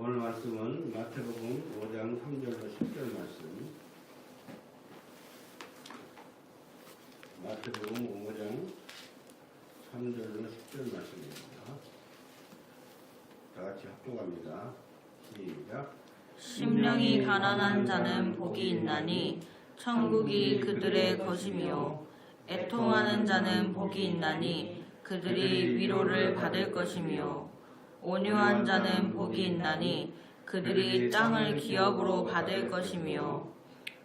오늘 말씀은 마태복음 5장 3절로 10절 말씀. 마태복음 5장 3절로 10절 말씀입니다. 다 같이 합독합니다. 시작. 심령이 가난한 자는 복이 있나니 천국이 그들의 것이며, 애통하는 자는 복이 있나니 그들이 위로를 받을 것이며, 온유한 자는 복이 있나니 그들이 땅을 기업으로 받을 것이며,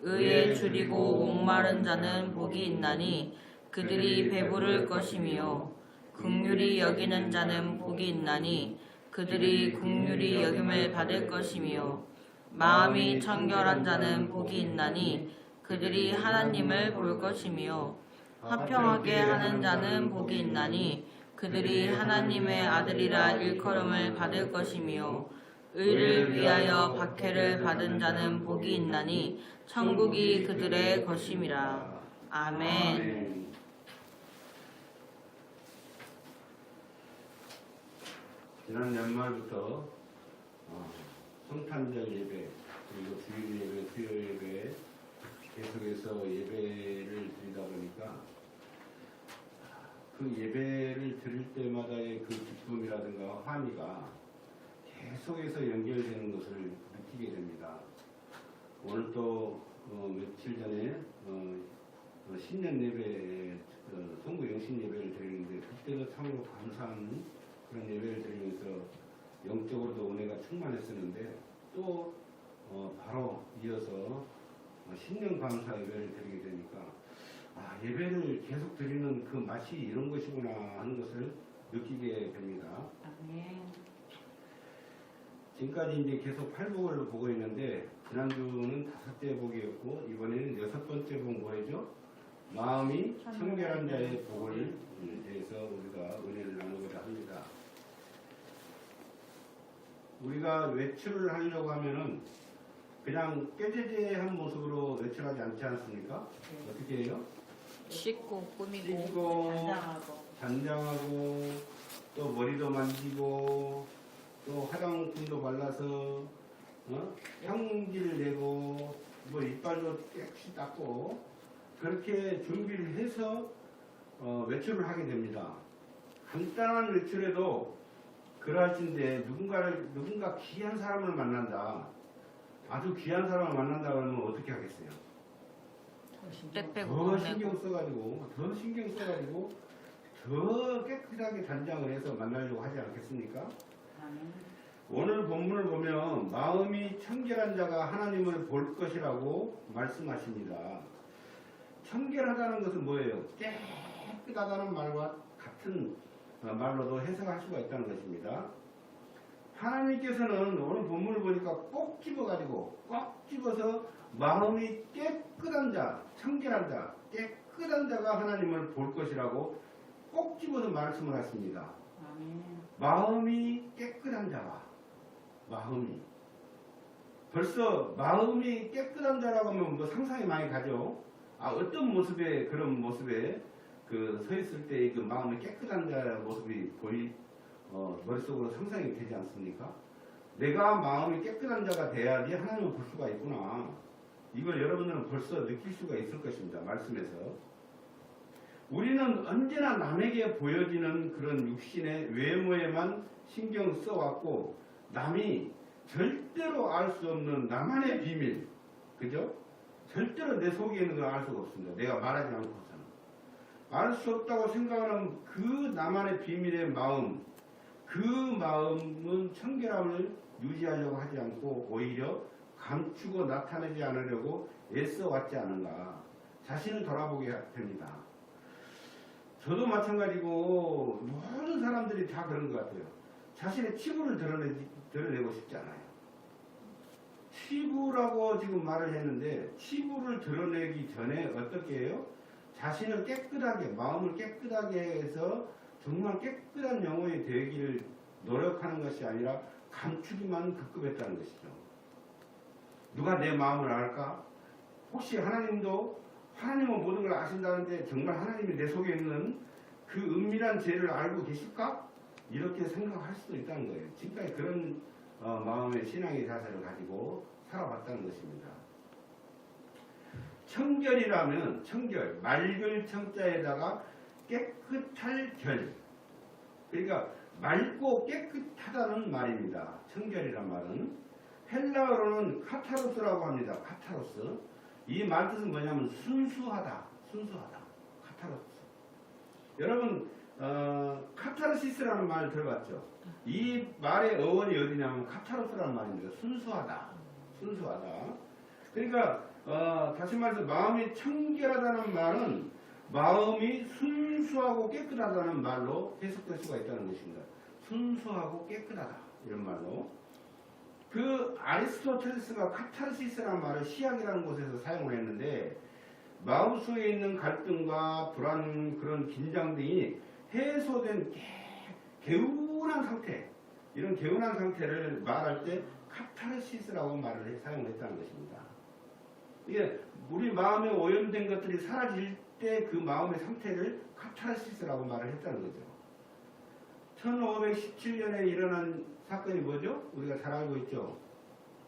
의에 줄이고 목마른 자는 복이 있나니 그들이 배부를 것이며, 긍휼히 여기는 자는 복이 있나니 그들이 긍휼히 여김을 받을 것이며, 마음이 청결한 자는 복이 있나니 그들이 하나님을 볼 것이며, 화평하게 하는 자는 복이 있나니 그들이 하나님의 아들이라 일컬음을 받을 것이며, 의를 위하여 박해를 받은 자는 복이 있나니 천국이 그들의 것임이라. 아멘. 지난 연말부터 성탄절 예배, 그리고 주일 예배, 수요 예배 계속해서 예배를 드리다 보니까 그 예배를 드릴 때마다의 그 기쁨이라든가 환희가 계속해서 연결되는 것을 느끼게 됩니다. 오늘 또 며칠 전에 신년 예배, 송구 영신 예배를 드리는데 그때도 참으로 감사한 그런 예배를 드리면서 영적으로도 은혜가 충만했었는데, 또 바로 이어서 신년 감사 예배를 드리게 되니까 예배를 계속 드리는 그 맛이 이런 것이구나 하는 것을 느끼게 됩니다. 지금까지 이제 계속 팔복을 보고 있는데, 지난주는 5째 복이었고 이번에는 6번째 복 뭐죠? 마음이 청결한 자의 복을 대해서 우리가 은혜를 나누고자 합니다. 우리가 외출을 하려고 하면은 그냥 깨재재한 모습으로 외출하지 않지 않습니까? 네. 어떻게 해요? 씻고 꾸미고 단장하고 또 머리도 만지고 또 화장품도 발라서 향기를 내고 뭐 이빨도 깨끗이 닦고 그렇게 준비를 해서 외출을 하게 됩니다. 간단한 외출에도 그러하신데 누군가 귀한 사람을 만난다. 아주 귀한 사람을 만난다 그러면 어떻게 하겠어요? 더 신경 써가지고 더 깨끗하게 단장을 해서 만나려고 하지 않겠습니까? 오늘 본문을 보면 마음이 청결한 자가 하나님을 볼 것이라고 말씀하십니다. 청결하다는 것은 뭐예요? 깨끗하다는 말과 같은 말로도 해석할 수가 있다는 것입니다. 하나님께서는 오늘 본문을 보니까 꼭 집어서 마음이 깨끗한 자, 청결한 자, 깨끗한 자가 하나님을 볼 것이라고 꼭 집어서 말씀을 하십니다. 마음이 깨끗한 자가, 마음이. 벌써 마음이 깨끗한 자라고 하면 뭐 상상이 많이 가죠. 어떤 모습에, 그런 모습에 서 있을 때 그 마음이 깨끗한 자의 모습이 머릿속으로 상상이 되지 않습니까? 내가 마음이 깨끗한 자가 돼야지 하나님을 볼 수가 있구나. 이걸 여러분들은 벌써 느낄 수가 있을 것입니다. 말씀에서. 우리는 언제나 남에게 보여지는 그런 육신의 외모에만 신경 써왔고, 남이 절대로 알 수 없는 나만의 비밀, 그죠? 절대로 내 속에 있는 걸 알 수가 없습니다. 내가 말하지 않고서는. 알 수 없다고 생각하는 그 나만의 비밀의 마음, 그 마음은 청결함을 유지하려고 하지 않고 오히려 감추고 나타내지 않으려고 애써 왔지 않은가. 자신을 돌아보게 됩니다. 저도 마찬가지고 모든 사람들이 다 그런 것 같아요. 자신의 치부를 드러내고 싶지 않아요. 치부라고 지금 말을 했는데, 치부를 드러내기 전에 어떻게 해요? 자신을 깨끗하게, 마음을 깨끗하게 해서 정말 깨끗한 영혼이 되기를 노력하는 것이 아니라 감추기만 급급했다는 것이죠. 누가 내 마음을 알까? 혹시 하나님은 모든 걸 아신다는데 정말 하나님이 내 속에 있는 그 은밀한 죄를 알고 계실까? 이렇게 생각할 수도 있다는 거예요. 지금까지 그런 마음의 신앙의 자세를 가지고 살아왔다는 것입니다. 청결이라면 청결, 맑을 청자에다가 깨끗할 결. 그러니까 맑고 깨끗하다는 말입니다. 청결이란 말은 헬라어로는 카타로스라고 합니다. 카타로스. 이 말 뜻은 뭐냐면 순수하다, 순수하다. 카타로스. 여러분 카타르시스라는 말 들어봤죠? 이 말의 어원이 어디냐면 카타로스라는 말입니다. 순수하다, 순수하다. 그러니까 다시 말해서 마음이 청결하다는 말은 마음이 순수하고 깨끗하다는 말로 해석될 수가 있다는 것입니다. 순수하고 깨끗하다 이런 말로. 그 아리스토텔레스가 카타르시스라는 말을 시약이라는 곳에서 사용을 했는데 마음속에 있는 갈등과 불안, 그런 긴장 등이 해소된 개운한 상태, 이런 개운한 상태를 말할 때 카타르시스라고 말을 사용했다는 것입니다. 이게 우리 마음에 오염된 것들이 사라질 때 그 마음의 상태를 카타르시스라고 말을 했다는 거죠. 1517년에 일어난 사건이 뭐죠? 우리가 잘 알고 있죠.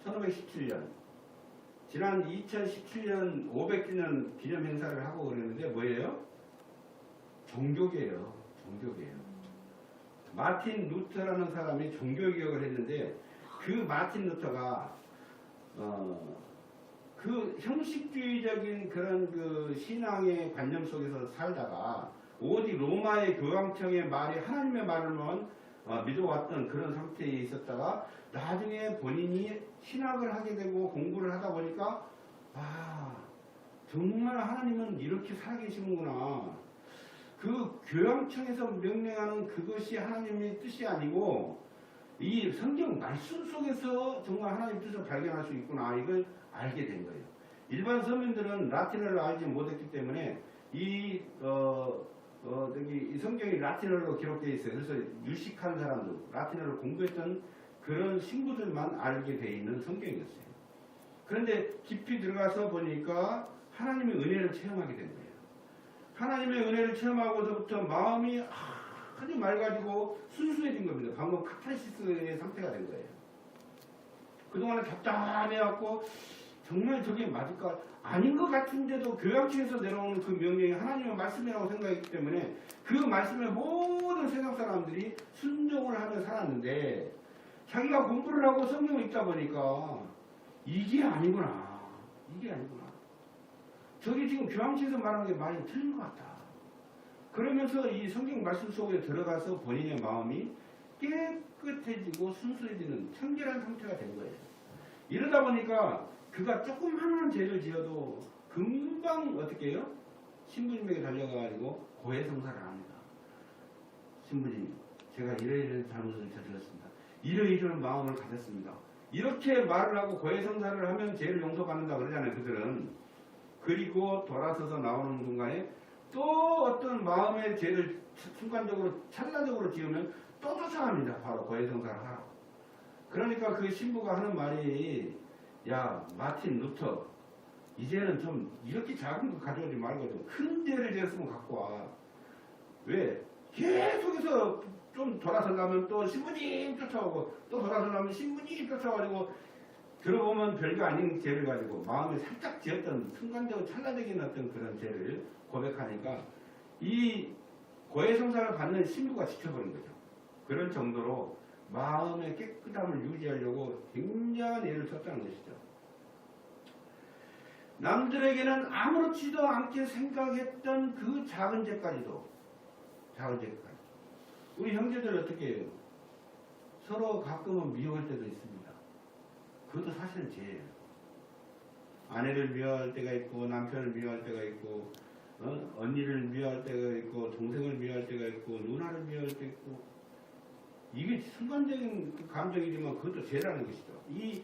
1517년. 지난 2017년 500주년 기념 행사를 하고 그랬는데 뭐예요? 종교개혁이에요. 종교개혁. 마틴 루터라는 사람이 종교개혁을 했는데 그 마틴 루터가 그 형식주의적인 그런 그 신앙의 관념 속에서 살다가 오직 로마의 교황청의 말이 하나님의 말을만 믿어왔던 그런 상태에 있었다가 나중에 본인이 신학을 하게 되고 공부를 하다 보니까 정말 하나님은 이렇게 살아계시는구나. 그 교황청에서 명령하는 그것이 하나님의 뜻이 아니고 이 성경 말씀 속에서 정말 하나님의 뜻을 발견할 수 있구나. 이걸 알게 된 거예요. 일반 서민들은 라틴어를 알지 못했기 때문에 이 성경이 라틴어로 기록되어 있어요. 그래서 유식한 사람들, 라틴어를 공부했던 그런 신부들만 알게 되어 있는 성경이었어요. 그런데 깊이 들어가서 보니까 하나님의 은혜를 체험하게 된 거예요. 하나님의 은혜를 체험하고서부터 마음이 아주 맑아지고 순수해진 겁니다. 방금 카타르시스의 상태가 된 거예요. 그동안에 답답해갖고 정말 저게 맞을까? 아닌 것 같은데도 교양청에서 내려오는 그 명령이 하나님의 말씀이라고 생각했기 때문에 그 말씀에 모든 세상 사람들이 순종을 하며 살았는데 자기가 공부를 하고 성경을 읽다 보니까 이게 아니구나. 이게 아니구나. 저기 지금 교황청에서 말하는 게 많이 틀린 것 같다. 그러면서 이 성경 말씀 속에 들어가서 본인의 마음이 깨끗해지고 순수해지는 청결한 상태가 된 거예요. 이러다 보니까 그가 조그마한 죄를 지어도 금방 어떻게 해요? 신부님에게 달려가가지고 고해성사를 합니다. 신부님, 제가 이러이러한 잘못을 저질렀습니다. 이러이러한 마음을 가졌습니다. 이렇게 말을 하고 고해성사를 하면 죄를 용서받는다 그러잖아요. 그들은. 그리고 돌아서서 나오는 순간에 또 어떤 마음의 죄를 순간적으로 찰나적으로 지으면 또 쫓아갑니다. 바로 고해성사를 하라고. 그러니까 그 신부가 하는 말이 야 마틴 루터 이제는 좀 이렇게 작은 거 가져오지 말고 좀 큰 죄를 지었으면 갖고 와. 왜? 계속해서 좀 돌아서려면 또 신부님 쫓아오고 또 돌아서려면 신부님 쫓아와가지고 들어보면 별거 아닌 죄를 가지고 마음에 살짝 지었던 순간적으로 찰나적인 어떤 그런 죄를 고백하니까 이 고해성사를 받는 신부가 지켜버린 거죠. 그런 정도로 마음의 깨끗함을 유지하려고 굉장한 애를 썼다는 것이죠. 남들에게는 아무렇지도 않게 생각했던 그 작은 죄까지도 우리 형제들 어떻게 해요? 서로 가끔은 미워할 때도 있습니다. 그것도 사실은 죄예요. 아내를 미워할 때가 있고 남편을 미워할 때가 있고 언니를 미워할 때가 있고 동생을 미워할 때가 있고 누나를 미워할 때가 있고 이게 순간적인 감정이지만 그것도 죄라는 것이죠. 이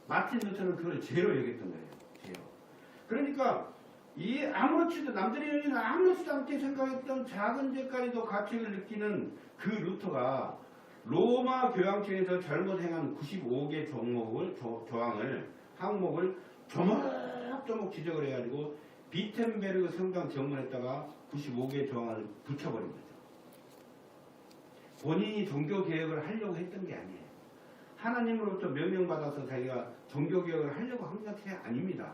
마틴 루터는 그걸 죄로 여겼던 거예요. 죄로. 그러니까 이 아무렇지도 남들이 아무렇지도 않게 생각했던 작은 죄까지도 가책을 느끼는 그 루터가 로마 교황청에서 잘못 행한 95개 항목을 조목조목 지적을 해가지고 비텐베르그 성당 정문에다가 95개 조항을 붙여버린 거죠. 본인이 종교 개혁을 하려고 했던 게 아니에요. 하나님으로부터 명령받아서 자기가 종교개혁을 하려고 한 것이 아닙니다.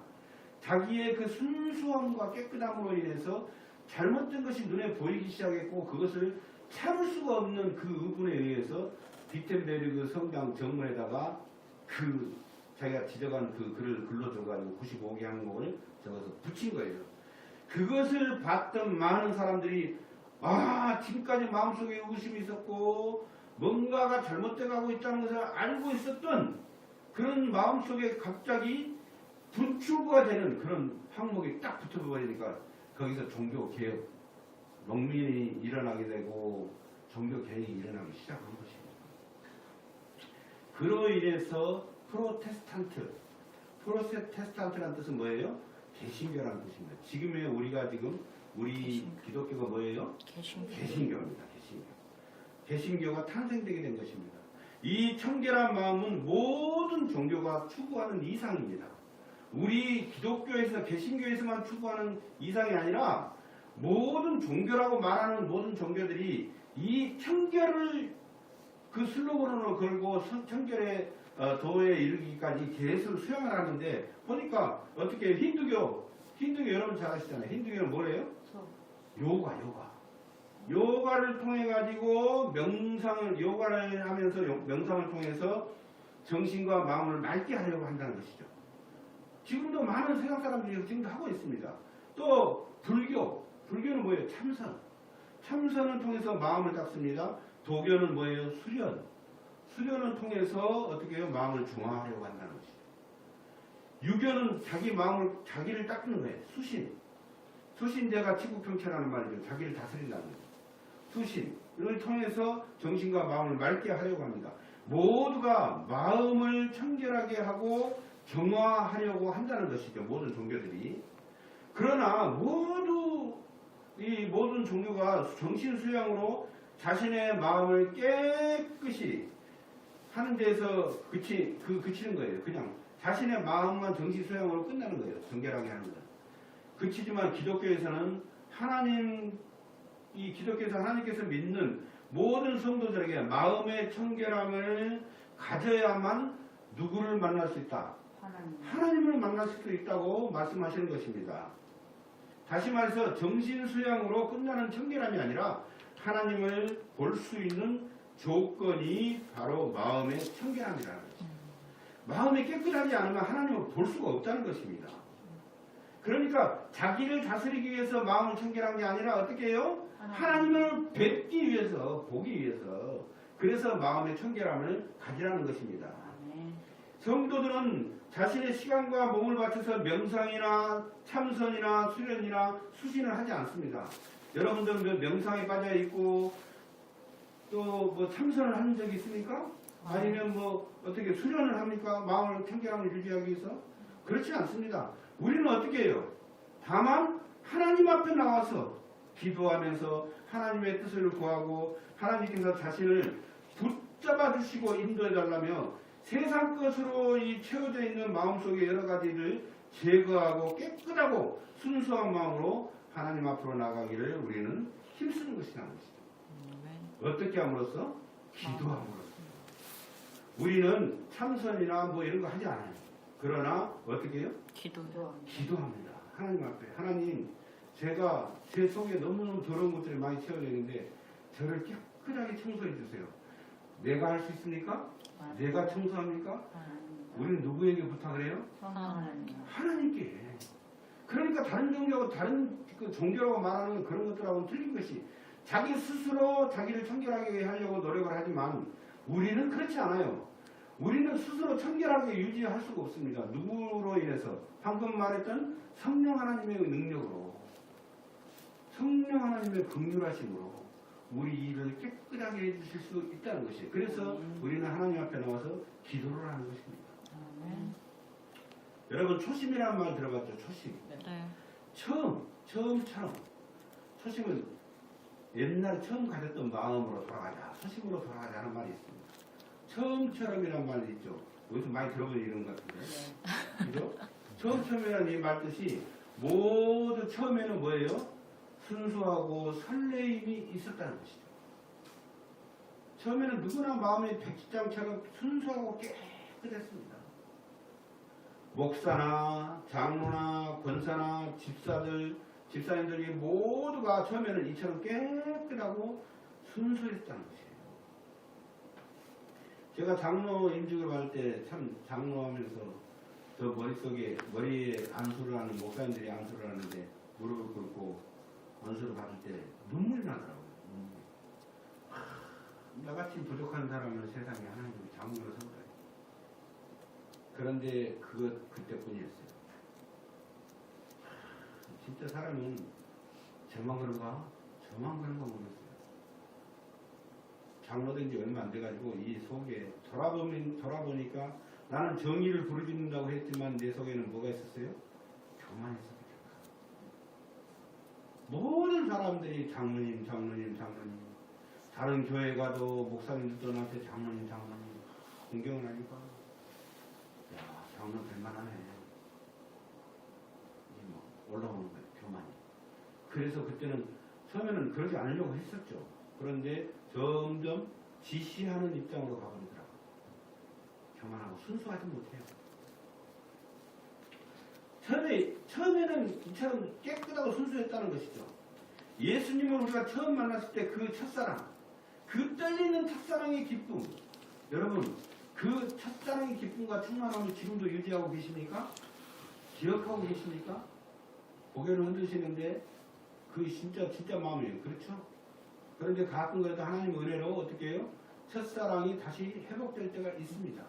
자기의 그 순수함과 깨끗함으로 인해서 잘못된 것이 눈에 보이기 시작했고 그것을 참을 수가 없는 그 의분에 의해서 비텐베르그 성당 정문에다가 그 자기가 지적한 그 글을 글로 적어가지고 95개 항목을 적어서 붙인 거예요. 그것을 봤던 많은 사람들이 지금까지 마음속에 의구심이 있었고 뭔가가 잘못돼 가고 있다는 것을 알고 있었던 그런 마음속에 갑자기 분출구가 되는 그런 항목이 딱 붙어버리니까 거기서 종교개혁, 농민이 일어나게 되고 종교개혁이 일어나기 시작한 것입니다. 그로 인해서 프로테스탄트라는 뜻은 뭐예요? 개신교라는 뜻입니다. 지금의 우리가 우리 기독교가 뭐예요? 개신교입니다. 개신교가 탄생되게 된 것입니다. 이 청결한 마음은 모든 종교가 추구하는 이상입니다. 우리 기독교에서 개신교에서만 추구하는 이상이 아니라 모든 종교라고 말하는 모든 종교들이 이 청결을 그 슬로건으로 걸고 청결의 도에 이르기까지 계속 수행을 하는데 보니까 어떻게 힌두교 여러분 잘 아시잖아요. 힌두교는 뭐래요? 요가를 통해 가지고 요가를 하면서 명상을 통해서 정신과 마음을 맑게 하려고 한다는 것이죠. 지금도 많은 서양 사람들이 지금도 하고 있습니다. 또 불교는 뭐예요? 참선을 통해서 마음을 닦습니다. 도교는 뭐예요? 수련을 통해서 어떻게 해요? 마음을 중화하려고 한다는 것이죠. 유교는 자기를 닦는 거예요. 수신제가 치국평천하는 말이죠. 자기를 다스린다는 거예요. 수신을 통해서 정신과 마음을 맑게 하려고 합니다. 모두가 마음을 청결하게 하고 정화하려고 한다는 것이죠. 모든 종교들이. 그러나 이 모든 종교가 정신수양으로 자신의 마음을 깨끗이 하는 데서 그치는 거예요. 그냥 자신의 마음만 정신수양으로 끝나는 거예요. 정결하게 하는 것. 그치지만 기독교에서는 기독교에서 하나님께서 믿는 모든 성도들에게 마음의 청결함을 가져야만 누구를 만날 수 있다? 하나님을 만날 수 있다고 말씀하시는 것입니다. 다시 말해서 정신수양으로 끝나는 청결함이 아니라 하나님을 볼 수 있는 조건이 바로 마음의 청결함이라는 것입니다. 마음이 깨끗하지 않으면 하나님을 볼 수가 없다는 것입니다. 그러니까 자기를 다스리기 위해서 마음을 청결한 게 아니라 어떻게 해요? 하나님을 뵙기 위해서, 보기 위해서. 그래서 마음의 청결함을 가지라는 것입니다. 성도들은 자신의 시간과 몸을 바쳐서 명상이나 참선이나 수련이나 수신을 하지 않습니다. 여러분들은 명상에 빠져 있고 또 뭐 참선을 한 적이 있습니까? 아니면 뭐 어떻게 수련을 합니까? 마음을 청결함을 유지하기 위해서? 그렇지 않습니다. 우리는 어떻게 해요? 다만 하나님 앞에 나와서 기도하면서 하나님의 뜻을 구하고 하나님께서 자신을 붙잡아 주시고 인도해 달라며 세상 것으로 채워져 있는 마음속의 여러 가지를 제거하고 깨끗하고 순수한 마음으로 하나님 앞으로 나가기를 우리는 힘쓰는 것이라는 것이죠. 어떻게 함으로써? 기도함으로써. 우리는 참선이나 뭐 이런 거 하지 않아요. 그러나 어떻게 해요? 기도합니다. 하나님 앞에. 하나님, 제가 제 속에 너무너무 더러운 것들이 많이 채워져 있는데 저를 깨끗하게 청소해 주세요. 내가 할 수 있습니까? 내가 청소합니까? 우리는 누구에게 부탁을 해요? 하나님께. 그러니까 다른 종교하고 다른 그 종교라고 말하는 그런 것들하고는 틀린 것이 자기 스스로 자기를 청결하게 하려고 노력을 하지만 우리는 그렇지 않아요. 우리는 스스로 청결하게 유지할 수가 없습니다. 누구로 인해서? 방금 말했던 성령 하나님의 능력으로, 성령 하나님의 긍휼하심으로 우리 일을 깨끗하게 해주실 수 있다는 것이에요. 그래서 우리는 하나님 앞에 나와서 기도를 하는 것입니다. 여러분 초심이라는 말 들어봤죠? 초심. 네. 처음처럼. 초심은 옛날 처음 가졌던 마음으로 돌아가자. 초심으로 돌아가자 하는 말이 있습니다. 처음처럼이라는 말이 있죠. 어디서 많이 들어본 이런 것 같은데. 그죠? 처음이라는 이 말 뜻이 모두 처음에는 뭐예요? 순수하고 설레임이 있었다는 것이죠. 처음에는 누구나 마음이 백지장처럼 순수하고 깨끗했습니다. 목사나 장로나 권사나 집사님들이 모두가 처음에는 이처럼 깨끗하고 순수했다는 것이에요. 제가 장로 임직을 받을 때 참 장로하면서 저 머리에 안수를 하는 목사님들이 안수를 하는데 무릎을 꿇고 안수를 받을 때 눈물이 나더라고요. 나같이 부족한 사람은 세상에 하나님이 장로로 선거해요. 그런데 그때뿐이었어요. 진짜 사람은 저만 그런가? 저만 그런가 모르겠어요. 장로된 지 얼마 안 돼가지고 이 속에 돌아보니까 나는 정의를 부르짖는다고 했지만 내 속에는 뭐가 있었어요? 교만했어요. 모든 사람들이 장로님 다른 교회 가도 목사님들도 나한테 장로님 공경을 하니까 야 장로 될만하네. 올라오는 거예요. 교만이. 그래서 그때는 처음에는 그러지 않으려고 했었죠. 그런데 점점 지시하는 입장으로 가버리더라고요. 교만하고 순수하지 못해요. 처음에는 이처럼 깨끗하고 순수했다는 것이죠. 예수님을 우리가 처음 만났을 때 그 첫사랑, 그 떨리는 첫사랑의 기쁨, 여러분 그 첫사랑의 기쁨과 충만함을 지금도 유지하고 계십니까? 기억하고 계십니까? 고개를 흔드시는데 그 진짜 마음이에요. 그렇죠? 그런데 가끔 그래도 하나님 은혜로 어떻게 해요? 첫사랑이 다시 회복될 때가 있습니다.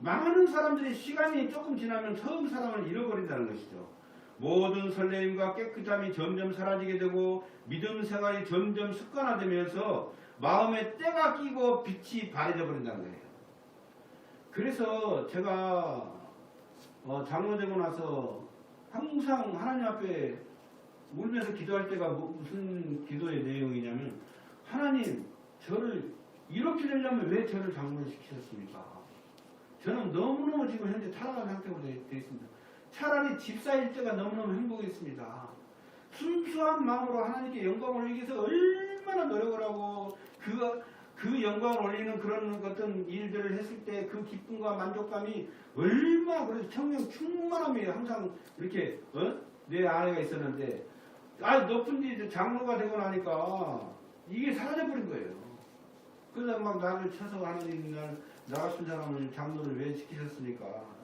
많은 사람들이 시간이 조금 지나면 처음 사랑을 잃어버린다는 것이죠. 모든 설레임과 깨끗함이 점점 사라지게 되고 믿음 생활이 점점 습관화되면서 마음에 때가 끼고 빛이 바래져 버린다는 거예요. 그래서 제가 장로되고 나서 항상 하나님 앞에 울면서 기도할 때가 무슨 기도의 내용이냐면 하나님 저를 이렇게 되려면 왜 저를 장로를 시키셨습니까? 저는 너무너무 지금 현재 타락한 상태로 되어 있습니다. 차라리 집사일 때가 너무너무 행복했습니다. 순수한 마음으로 하나님께 영광을 올리기 위해서 얼마나 노력을 하고 그 영광을 올리는 그런 어떤 일들을 했을 때 그 기쁨과 만족감이 얼마나 그래서 청명 충만함이 항상 이렇게 내 안에가 있었는데 높은 데 장로가 되고 나니까 이게 사라져버린 거예요. 그래서 막 나를 쳐서 하나님 나 같은 사람을 장로를 왜 시키셨습니까?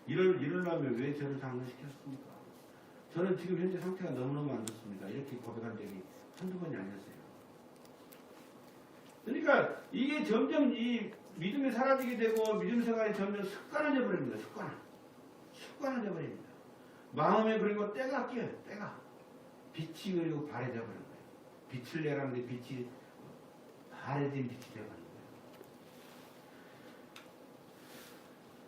이러려면 왜 저를 장로 시켰습니까? 저는 지금 현재 상태가 너무너무 안 좋습니다. 이렇게 고백한 적이 한두 번이 아니었어요. 그러니까 이게 점점 이 믿음이 사라지게 되고 믿음 생활이 점점 습관화져 버립니다. 습관화져 버립니다. 마음에 그리고 때가 끼어요. 때가. 빛이 그리고 바래져 버린 거예요. 빛을 내라는데 빛이 바래진 빛이 되어버린 거예요.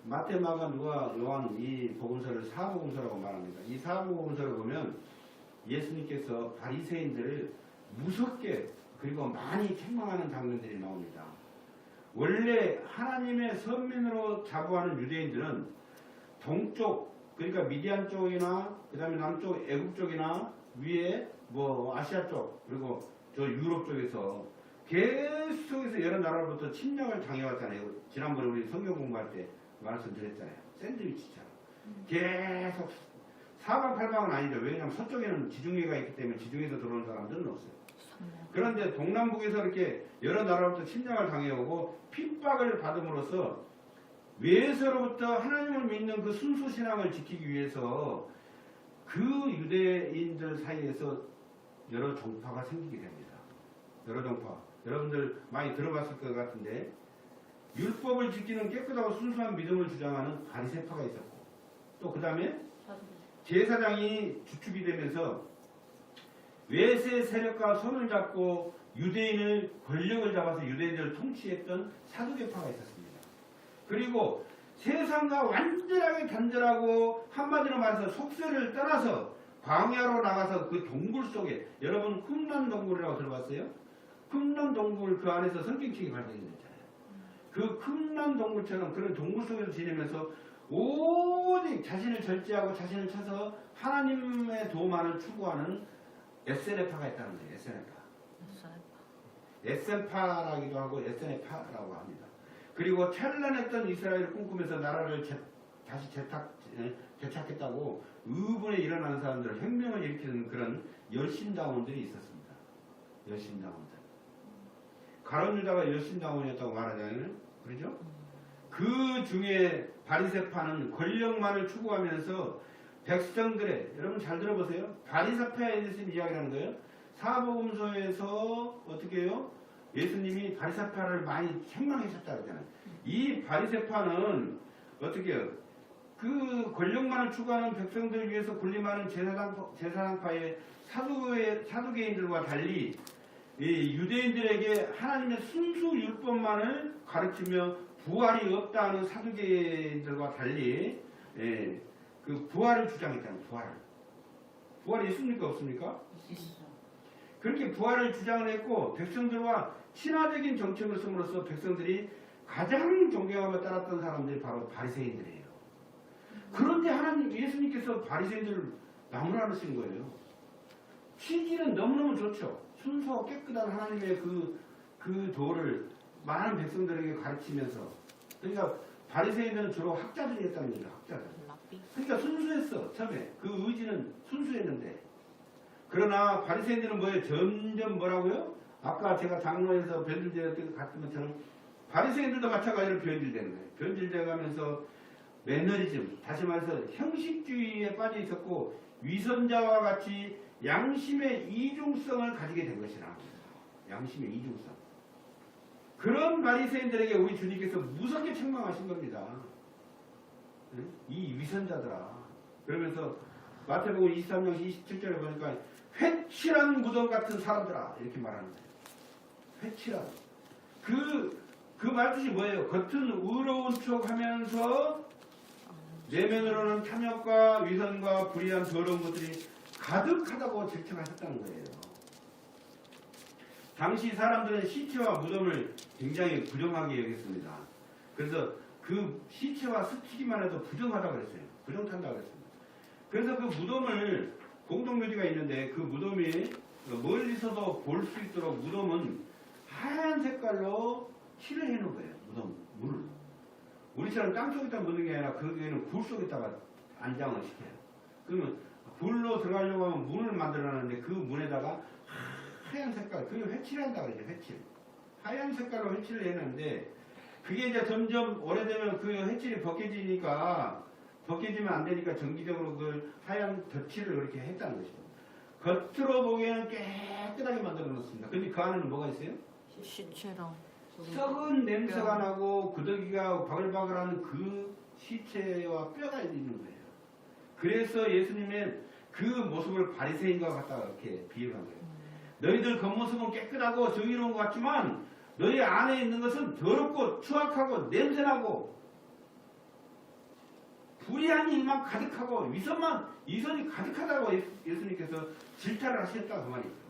마태, 마가, 누가, 요한 이 복음서를 사복음서라고 말합니다. 이 사복음서를 보면 예수님께서 바리새인들을 무섭게 그리고 많이 책망하는 장면들이 나옵니다. 원래 하나님의 선민으로 자부하는 유대인들은 동쪽 그러니까 미디안 쪽이나 그 다음에 남쪽 애굽 쪽이나 위에 아시아 쪽 그리고 저 유럽 쪽에서 계속해서 여러 나라로부터 침략을 당해왔잖아요. 지난번에 우리 성경 공부할 때 말씀드렸잖아요. 샌드위치처럼 계속 사방팔방은 아니죠. 왜냐하면 서쪽에는 지중해가 있기 때문에 지중해에서 들어오는 사람들은 없어요. 그런데 동남북에서 이렇게 여러 나라로부터 침략을 당해오고 핍박을 받음으로써 외에서로부터 하나님을 믿는 그 순수 신앙을 지키기 위해서 그 유대인들 사이에서 여러 종파가 생기게 됩니다. 여러 종파. 여러분들 많이 들어봤을 것 같은데 율법을 지키는 깨끗하고 순수한 믿음을 주장하는 바리새파가 있었고 또 그 다음에 제사장이 주축이 되면서 외세 세력과 손을 잡고 유대인을 권력을 잡아서 유대인들을 통치했던 사두개파가 있었습니다. 그리고 세상과 완전하게 단절하고 한마디로 말해서 속세를 떠나서 광야로 나가서 그 동굴 속에 여러분 쿰란 동굴이라고 들어봤어요? 쿰란 동굴 그 안에서 성경책이 발견됐잖아요. 그 쿰란 동굴처럼 그런 동굴 속에서 지내면서 오직 자신을 절제하고 자신을 쳐서 하나님의 도만을 추구하는 에세레파가 있다는 거예요. 에센파라기도 하고 에센파라고 합니다. 그리고 찬란했던 이스라엘을 꿈꾸면서 나라를 다시 되찾겠다고 의분에 일어나는 사람들, 혁명을 일으키는 그런 열심당원들이 있었습니다. 열심당원들. 가룟 유다가 열심당원이었다고 말하잖아요. 그러죠? 그 중에 바리새파는 권력만을 추구하면서 백성들의, 여러분 잘 들어보세요. 바리새파에 대해서 이야기하는 거예요. 사복음서에서 어떻게 해요? 예수님이 바리새파를 많이 책망하셨다 그러잖아요. 이 바리새파는 어떻게 해요? 그 권력만을 추구하는 백성들을 위해서 군림하는 제사장파의 사두개인들과 달리 이 유대인들에게 하나님의 순수 율법만을 가르치며 부활이 없다는 사두개인들과 달리 그 부활을 주장했다는 부활이 있습니까 없습니까? 그렇게 부활을 주장을 했고 백성들과 친화적인 정책을 쓰므로써 백성들이 가장 존경하며 따랐던 사람들이 바로 바리새인들이에요. 그런데 하나님 예수님께서 바리새인들을 나무라 하신 거예요. 취지는 너무너무 좋죠. 순수하고 깨끗한 하나님의 그 도를 많은 백성들에게 가르치면서, 그러니까 바리새인들은 주로 학자들이었다는 거죠. 학자들. 그러니까 순수했어. 처음에 그 의지는 순수했는데, 그러나 바리새인들은 뭐예요? 점점 뭐라고요? 아까 제가 장로에서 변질되었던 것 같은 것처럼 바리새인들도 마찬가지로 변질되는 거예요. 변질되어 가면서 매너리즘, 다시 말해서 형식주의에 빠져 있었고 위선자와 같이 양심의 이중성을 가지게 된 것이라. 양심의 이중성. 그런 바리새인들에게 우리 주님께서 무섭게 책망하신 겁니다. 이 위선자들아. 그러면서 마태복음 23장 27절에 보니까 회칠한 무덤 같은 사람들아 이렇게 말하는 거예요. 회칠한. 그 말뜻이 뭐예요? 겉은 의로운 척하면서 내면으로는 탐욕과 위선과 불의한 더러운 것들이 가득하다고 질책하셨다는 거예요. 당시 사람들은 시체와 무덤을 굉장히 부정하게 여겼습니다. 그래서 그 시체와 스치기만 해도 부정하다고 그랬어요. 부정탄다고 그랬습니다. 그래서 그 무덤을 공동묘지가 있는데 그 무덤이 멀리서도 볼 수 있도록 무덤은 하얀 색깔로 칠을 해놓은 거예요. 물을. 우리처럼 땅속에다 묻는 게 아니라 거기에는 굴 속에다가 안장을 시켜요. 그러면 굴로 들어가려고 하면 문을 만들어놨는데 그 문에다가 하얀 색깔, 그게 회칠한다 그러죠. 회칠. 하얀 색깔로 회칠을 해놨는데 그게 이제 점점 오래되면 그 회칠이 벗겨지면 안 되니까 정기적으로 그 하얀 덧칠을 그렇게 했다는 것이죠. 겉으로 보기에는 깨끗하게 만들어 놓습니다. 근데 그 안에는 뭐가 있어요? 시체랑 썩은 냄새가 나고 구더기가 바글바글한 그 시체와 뼈가 있는 거예요. 그래서 예수님의 그 모습을 바리새인과 같다 이렇게 비유한 거예요. 너희들 겉모습은 깨끗하고 정의로운 것 같지만 너희 안에 있는 것은 더럽고 추악하고 냄새나고 불의한 일만 가득하고 위선이 가득하다고 예수님께서 질타를 하셨다 그 말이죠.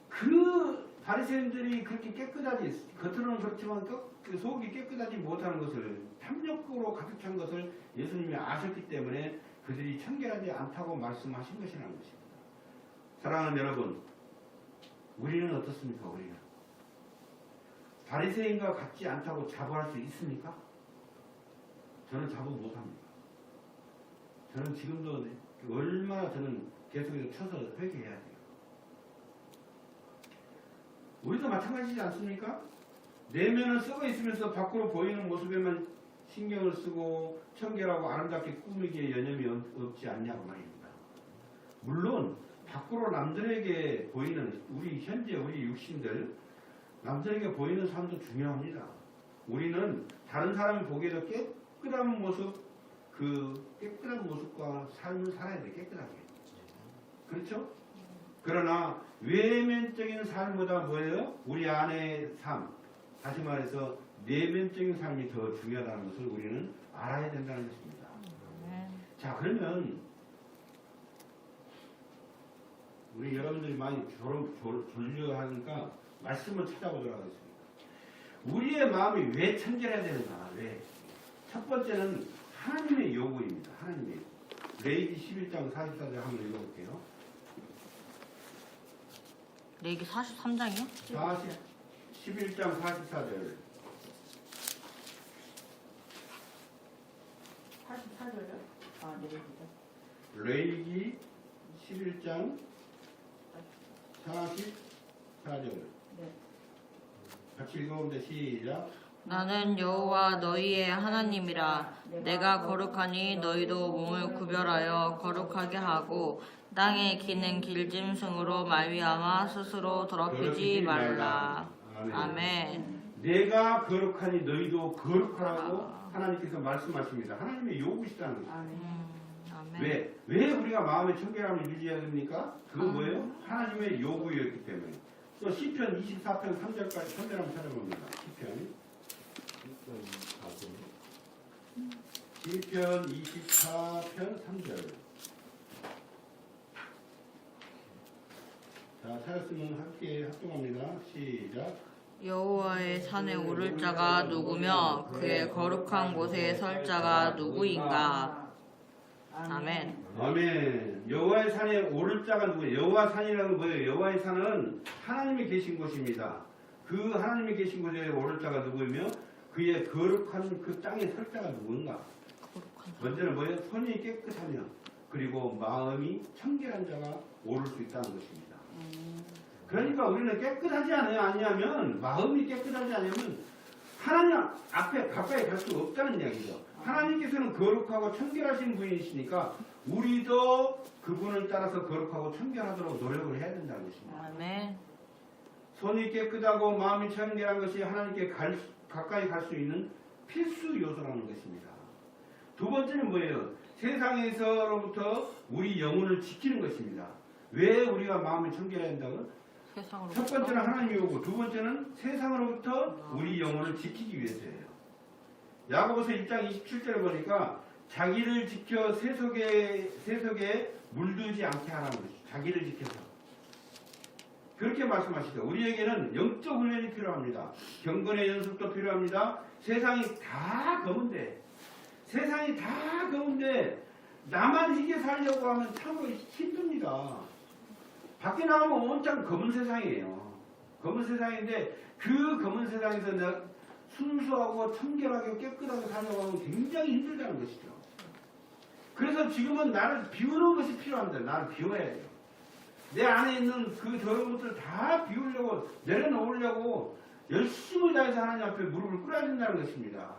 그 바리새인들이 그렇게 깨끗하지, 겉으로는 그렇지만 그 속이 깨끗하지 못하는 것을, 탐욕으로 가득 찬 것을 예수님이 아셨기 때문에 그들이 청결하지 않다고 말씀하신 것이라는 것입니다. 사랑하는 여러분, 우리는 어떻습니까? 우리는 바리새인과 같지 않다고 자부할 수 있습니까? 저는 자부 못합니다. 저는 지금도 얼마나 저는 계속해서 쳐서 회개해야 돼요. 우리도 마찬가지지 않습니까? 내면은 썩어 있으면서 밖으로 보이는 모습에만 신경을 쓰고 청결하고 아름답게 꾸미기에 여념이 없지 않냐고 말입니다. 물론 밖으로 남들에게 보이는 우리 육신들 남들에게 보이는 삶도 중요합니다. 우리는 다른 사람이 보기에도 깨끗한 모습, 그 깨끗한 모습과 삶을 살아야 돼. 깨끗하게. 그렇죠? 그러나 외면적인 삶보다 뭐예요? 우리 안의 삶, 다시 말해서 내면적인 삶이 더 중요하다는 것을 우리는 알아야 된다는 것입니다. 자, 그러면 우리 여러분들이 많이 졸려하니까 말씀을 찾아보도록 하겠습니다. 우리의 마음이 왜 청결해야 되는가? 왜? 첫 번째는 하나님의 요구입니다. 하나님의. 레위기 11장 44절 한번 읽어볼게요. 레기 43장이요? 11장 44절. 84절요? 아, 네. 레위기 11장 44절. 네. 같이 읽어봅니다. 시작. 나는 여호와 너희의 하나님이라. 내가 거룩하니 너희도 몸을 구별하여 거룩하게 하고 땅에 기는 길짐승으로 말미암아 스스로 더럽히지 말라. 아멘. 내가 거룩하니 너희도 거룩하라고 하나님께서 말씀하십니다. 하나님의 요구시다는 것입니다. 아멘. 왜 우리가 마음의 청결함을 유지해야 됩니까? 그건 뭐예요? 하나님의 요구였기 때문에. 또 시편 24편 3절까지 3절 한번 찾아봅니다. 시편 24편 3절. 자, 찾았으면 함께 합동합니다. 시작. 여호와의 산에 오를 자가 누구며 그의 거룩한 곳에 설 자가 누구인가? 아멘. 아멘. 여호와의 산에 오를 자가 누구예요? 여호와 산이라는 뭐예요? 여호와의 산은 하나님이 계신 곳입니다. 그 하나님이 계신 곳에 오를 자가 누구이며 그의 거룩한 그 땅에 설 자가 누군가? 먼저는 뭐예요? 손이 깨끗하며 그리고 마음이 청결한 자가 오를 수 있다는 것입니다. 그러니까 우리는 깨끗하지 아니하면 마음이 깨끗하지 않으면 하나님 앞에 가까이 갈 수 없다는 이야기죠. 하나님께서는 거룩하고 청결하신 분이시니까 우리도 그분을 따라서 거룩하고 청결하도록 노력을 해야 된다는 것입니다. 아멘. 손이 깨끗하고 마음이 청결한 것이 하나님께 가까이 갈 수 있는 필수 요소라는 것입니다. 두 번째는 뭐예요? 세상에서로부터 우리 영혼을 지키는 것입니다. 왜 우리가 마음을 청결해야 한다고? 첫 번째는 하나님이 오고 두 번째는 세상으로부터 우리 영혼을 지키기 위해서예요. 야고보서 1장 27절에 보니까 자기를 지켜 세속에 물들지 않게 하라는 것이죠. 자기를 지켜서. 그렇게 말씀하시죠. 우리에게는 영적 훈련이 필요합니다. 경건의 연습도 필요합니다. 세상이 다 검은데 나만 이게 살려고 하면 참으로 힘듭니다. 밖에 나가면 온통 검은 세상이에요. 검은 세상인데 그 검은 세상에서 내가 순수하고 청결하게 깨끗하게 살려고 하면 굉장히 힘들다는 것이죠. 그래서 지금은 나를 비우는 것이 필요합니다. 나를 비워야 돼요. 내 안에 있는 그 더러운 것들을 다 비우려고 내려놓으려고 열심히 다해서 하나님 앞에 무릎을 꿇어야 된다는 것입니다.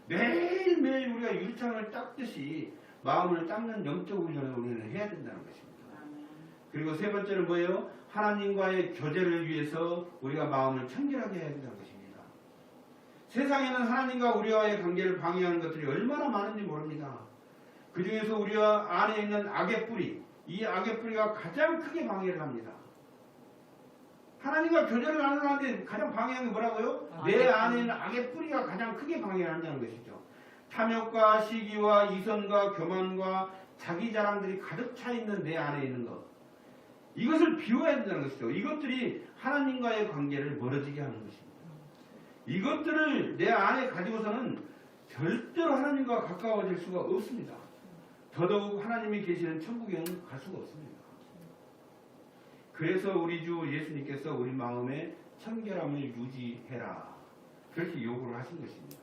매일매일 우리가 유리창을 닦듯이 마음을 닦는 영적 훈련을 우리는 해야 된다는 것입니다. 그리고 세 번째는 뭐예요? 하나님과의 교제를 위해서 우리가 마음을 청결하게 해야 된다는 것입니다. 세상에는 하나님과 우리와의 관계를 방해하는 것들이 얼마나 많은지 모릅니다. 그 중에서 우리와 안에 있는 악의 뿌리, 이 악의 뿌리가 가장 크게 방해를 합니다. 하나님과 교제를 하는데 가장 방해하는 게 뭐라고요? 내 안에 있는 악의 뿌리가 가장 크게 방해를 한다는 것이죠. 탐욕과 시기와 이성과 교만과 자기 자랑들이 가득 차 있는 내 안에 있는 것. 이것을 비워야 된다는 것이죠. 이것들이 하나님과의 관계를 멀어지게 하는 것입니다. 이것들을 내 안에 가지고서는 절대로 하나님과 가까워질 수가 없습니다. 더더욱 하나님이 계시는 천국에는 갈 수가 없습니다. 그래서 우리 주 예수님께서 우리 마음의 청결함을 유지해라. 그렇게 요구를 하신 것입니다.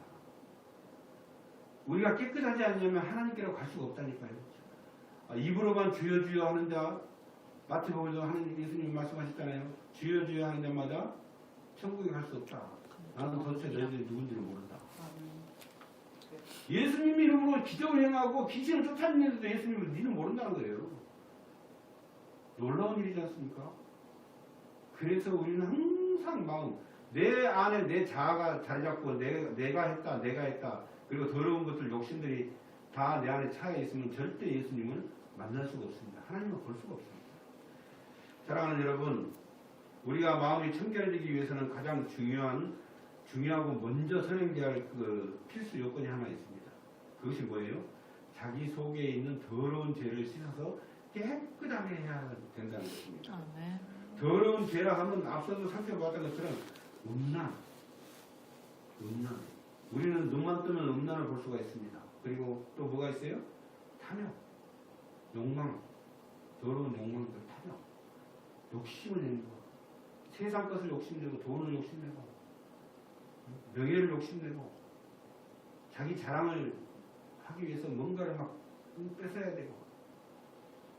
우리가 깨끗하지 않으면 하나님께로 갈 수가 없다니까요. 입으로만 주여 주여 하는 자, 마태복음에도 하나님 예수님이 말씀하셨잖아요. 주여 주여 하는 자마다 천국에 갈 수 없다. 나는 도대체 너희들이 누군지를 모른다. 예수님 이름으로 기적을 행하고 귀신을 쫓아내는데도 예수님을 니는 모른다는 거예요. 놀라운 일이지 않습니까? 그래서 우리는 항상 마음, 내 안에 내 자아가 자리 잡고 내가 했다. 그리고 더러운 것들, 욕심들이 다 내 안에 차여 있으면 절대 예수님을 만날 수가 없습니다. 하나님을 볼 수가 없습니다. 사랑하는 여러분, 우리가 마음이 청결해지기 위해서는 가장 중요하고 먼저 선행되어야 할 그 필수 요건이 하나 있습니다. 그것이 뭐예요? 자기 속에 있는 더러운 죄를 씻어서 깨끗하게 해야 된다는 것입니다. 아멘. 더러운 죄라 하면 앞서도 살펴봤던 것처럼 음란. 우리는 눈만 뜨면 음란을 볼 수가 있습니다. 그리고 또 뭐가 있어요? 탐욕, 욕망, 더러운 욕망들, 탐욕, 욕심을 내는 것. 세상 것을 욕심내고 돈을 욕심내고 명예를 욕심내고 자기 자랑을 하기 위해서 뭔가를 막 뺏어야 되고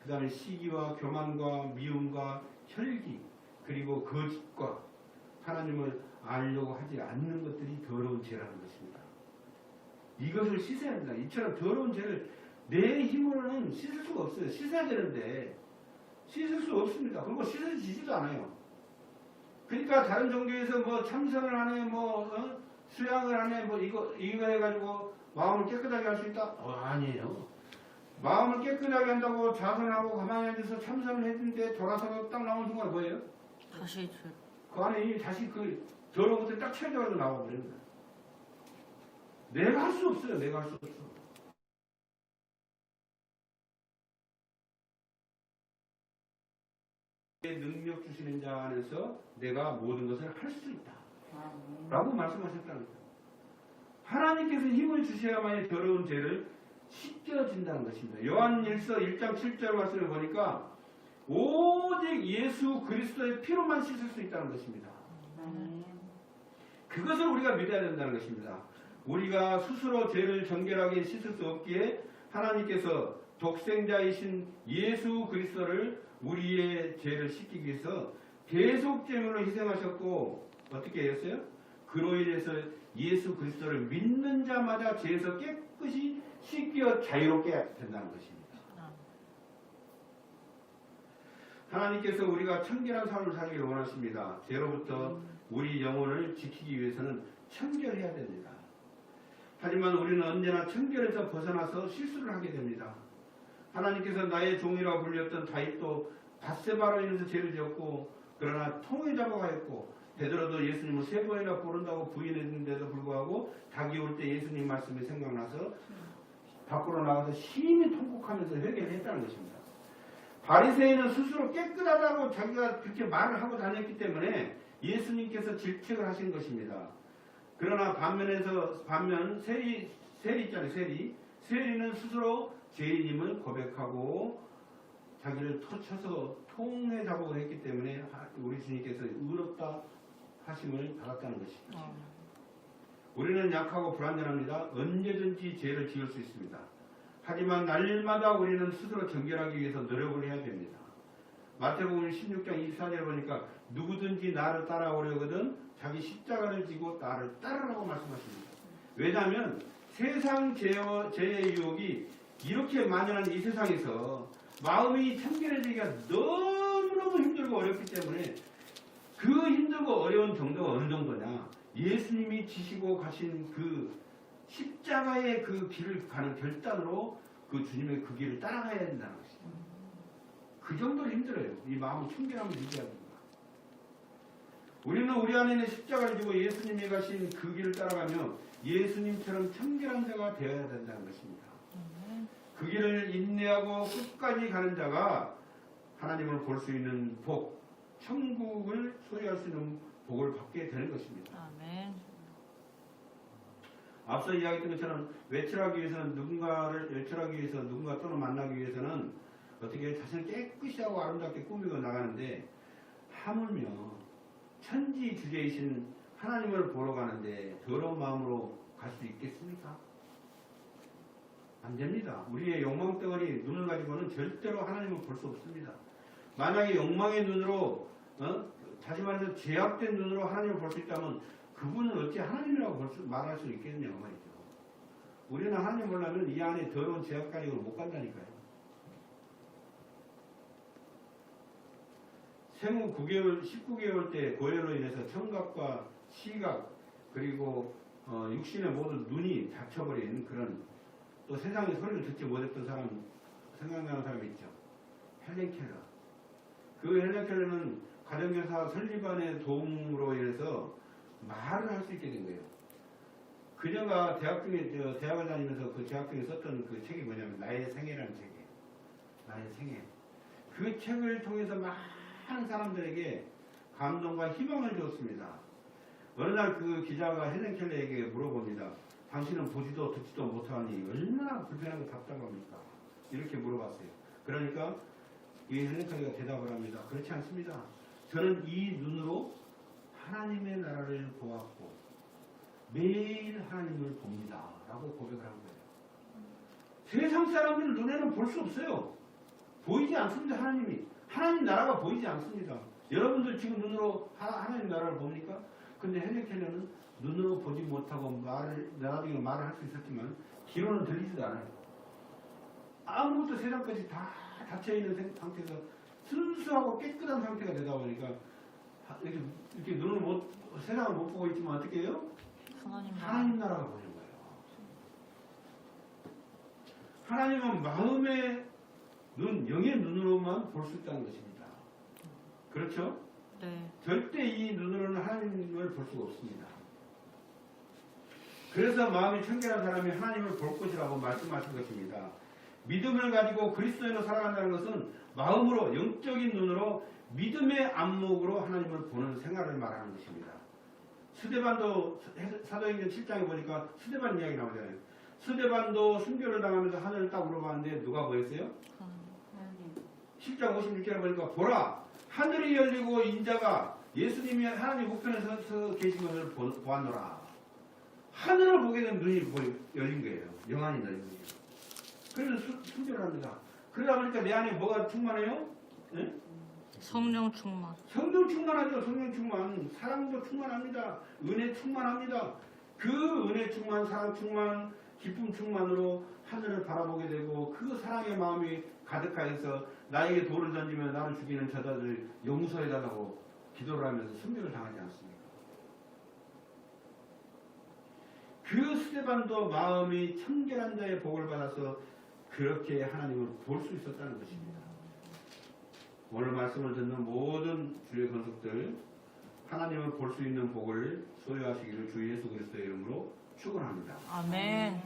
그 다음에 시기와 교만과 미움과 혈기 그리고 거짓과 하나님을 알려고 하지 않는 것들이 더러운 죄라는 것입니다. 이것을 씻어야 합니다. 이처럼 더러운 죄를 내 힘으로는 씻을 수가 없어요. 씻어야 되는데 씻을 수 없습니다. 그리고 씻어지지도 않아요. 그러니까 다른 종교에서 뭐 참선을 하네, 수양을 하네, 이거 해가지고 마음을 깨끗하게 할 수 있다? 아니에요. 마음을 깨끗하게 한다고 자선하고 가만히 앉아서 참선을 했는데 돌아서서 딱 나온 순간 뭐예요? 다시 죄. 그 안에 이미 다시 그 더러운 것들이 딱 채워져서 나와버리는 거예요. 내가 할 수 없어요. 내가 할 수 없어. 능력 주시는 자 안에서 내가 모든 것을 할 수 있다. 라고 말씀하셨다는 거예요. 하나님께서 힘을 주셔야만이 더러운 죄를 씻겨진다는 것입니다. 요한일서 1장 7절 말씀을 보니까 오직 예수 그리스도의 피로만 씻을 수 있다는 것입니다. 그것을 우리가 믿어야 된다는 것입니다. 우리가 스스로 죄를 정결하게 씻을 수 없기에 하나님께서 독생자이신 예수 그리스도를 우리의 죄를 씻기기 위해서 대속제물로 희생하셨고 어떻게 했어요? 그로 인해서 예수 그리스도를 믿는 자마다 죄에서 깨끗이 씻겨 자유롭게 된다는 것입니다. 하나님께서 우리가 청결한 삶을 살기를 원하십니다. 죄로부터 우리 영혼을 지키기 위해서는 청결해야 됩니다. 하지만 우리는 언제나 청결에서 벗어나서 실수를 하게 됩니다. 하나님께서 나의 종이라고 불렸던 다윗도 밧세바로 인해서 죄를 지었고 그러나 통에 잡아가였고 베드로도 예수님을 3번이나 부른다고 부인했는데도 불구하고 닭이 올 때 예수님 말씀이 생각나서 밖으로 나가서 심히 통곡하면서 회개를 했다는 것입니다. 바리새인은 스스로 깨끗하다고 자기가 그렇게 말을 하고 다녔기 때문에 예수님께서 질책을 하신 것입니다. 그러나 반면 세리 있잖아요. 세리는 스스로 죄인임을 고백하고 자기를 터쳐서 통에 잡아고 했기 때문에 우리 주님께서 의롭다 하심을 받았다는 것입니다. 우리는 약하고 불완전합니다. 언제든지 죄를 지을 수 있습니다. 하지만 날마다 우리는 스스로 정결하기 위해서 노력을 해야 됩니다. 마태복음 16장 24절에 보니까 누구든지 나를 따라오려거든 자기 십자가를 지고 나를 따르라고 말씀하십니다. 왜냐하면 세상 죄의 유혹이 이렇게 만연한 이 세상에서 마음이 청결해지기가 너무너무 힘들고 어렵기 때문에 그 힘들고 어려운 정도가 어느 정도냐, 예수님이 지시고 가신 그 십자가의 그 길을 가는 결단으로 그 주님의 그 길을 따라가야 된다는 것입니다. 그 정도로 힘들어요. 이 마음을 청결함을 유지해야 됩니다. 우리는 우리 안에 있는 십자가를 지고 예수님이 가신 그 길을 따라가며 예수님처럼 청결한 자가 되어야 된다는 것입니다. 그 길을 인내하고 끝까지 가는 자가 하나님을 볼 수 있는 복, 천국을 소유할 수 있는 복을 받게 되는 것입니다. 아멘. 앞서 이야기했던 것처럼 외출하기 위해서는 누군가 또는 만나기 위해서는 어떻게 자신을 깨끗이 하고 아름답게 꾸미고 나가는데 하물며 천지 주제이신 하나님을 보러 가는데 더러운 마음으로 갈 수 있겠습니까? 안 됩니다. 우리의 욕망 덩어리 눈을 가지고는 절대로 하나님을 볼 수 없습니다. 만약에 욕망의 눈으로 다시 말해서 죄악된 눈으로 하나님을 볼 수 있다면 그분은 어찌 하나님이라고 말할 수 있겠느냐고 말이죠. 우리는 하나님 보려면 이 안에 더러운 죄악 가지고 못 간다니까요. 생후 19개월 때 고열로 인해서 청각과 시각 그리고 육신의 모든 눈이 닫혀버린 그런 또 세상의 소리를 듣지 못했던 사람 생각나는 사람이 있죠. 헬렌 켈러. 그 헬렌 켈러는 가정교사 설립안의 도움으로 인해서 말을 할 수 있게 된 거예요. 그녀가 대학을 다니면서 그 대학 중에 썼던 그 책이 뭐냐면 나의 생애라는 책이에요. 나의 생애. 그 책을 통해서 많은 사람들에게 감동과 희망을 주었습니다. 어느 날 그 기자가 헬렌 켈러에게 물어봅니다. 당신은 보지도 듣지도 못하니 얼마나 불편하고 답답합니까? 이렇게 물어봤어요. 그러니까 이 헬렌 켈러가 대답을 합니다. 그렇지 않습니다. 저는 이 눈으로 하나님의 나라를 보았고 매일 하나님을 봅니다. 라고 고백을 한 거예요. 세상 사람들은 눈에는 볼 수 없어요. 보이지 않습니다. 하나님이. 하나님 나라가 보이지 않습니다. 여러분들 지금 눈으로 하나님 나라를 봅니까? 근데 헤네켈러는 눈으로 보지 못하고 나중에 말을 할 수 있었지만 귀로는 들리지도 않아요. 아무것도 세상까지 다 닫혀있는 상태에서 순수하고 깨끗한 상태가 되다 보니까 이렇게 눈으로 세상을 못 보고 있지만 어떻게 해요? 하나님 나라가 보이는 거예요. 하나님은 마음의 눈, 영의 눈으로만 볼 수 있다는 것입니다. 그렇죠? 네. 절대 이 눈으로는 하나님을 볼 수가 없습니다. 그래서 마음이 청결한 사람이 하나님을 볼 것이라고 말씀하신 것입니다. 믿음을 가지고 그리스도인으로 살아간다는 것은 마음으로 영적인 눈으로 믿음의 안목으로 하나님을 보는 생활을 말하는 것입니다. 스데반도 사도행전 7장에 보니까 스데반 이야기 나오잖아요. 스데반도 순교를 당하면서 하늘을 딱 물어봤는데 누가 보였어요? 하나님. 7장 56절에 보니까 보라 하늘이 열리고 인자가 예수님이 하나님 우편에 서 계신 것을 보았노라. 하늘을 보게 된 눈이 열린 거예요. 영안이 열린 거예요. 그래서 순교를 합니다. 그러다 보니까 내 안에 뭐가 충만해요? 네? 성령 충만. 성령 충만하죠. 성령 충만. 사랑도 충만합니다. 은혜 충만합니다. 그 은혜 충만, 사랑 충만, 기쁨 충만으로 하늘을 바라보게 되고 그 사랑의 마음이 가득하여서 나에게 돌을 던지며 나를 죽이는 저자들 용서해달라고 기도를 하면서 순교를 당하지 않습니까? 그 스데반도 마음이 청결한 자의 복을 받아서 그렇게 하나님을 볼 수 있었다는 것입니다. 오늘 말씀을 듣는 모든 주의 권속들 하나님을 볼 수 있는 복을 소유하시기를 주 예수 그리스도의 이름으로 축원합니다. 아멘.